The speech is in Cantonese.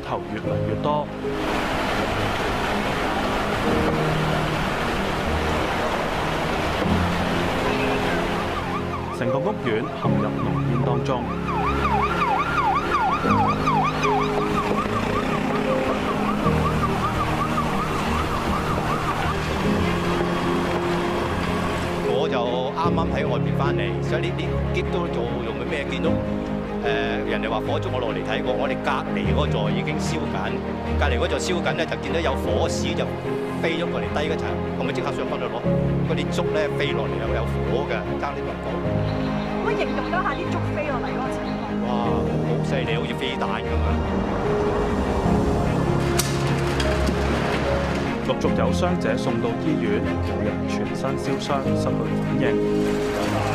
頭越嚟越多。成個屋苑陷入濃煙當中。我就啱啱喺外邊翻嚟，所以呢啲都做用嘅咩？見到人哋話火燭，我落嚟睇過，我哋隔離嗰座已經燒緊，隔離嗰座燒緊咧，就見到有火絲就飛咗過嚟低嗰層，我咪即刻上翻去攞嗰啲竹咧飛落嚟有火嘅，爭啲落火。可唔可以形容多下啲竹飛落嚟嗰個情況？哇，好犀利，好似飛彈咁啊！陸續有傷者送到醫院，有人全身燒傷，失去反應。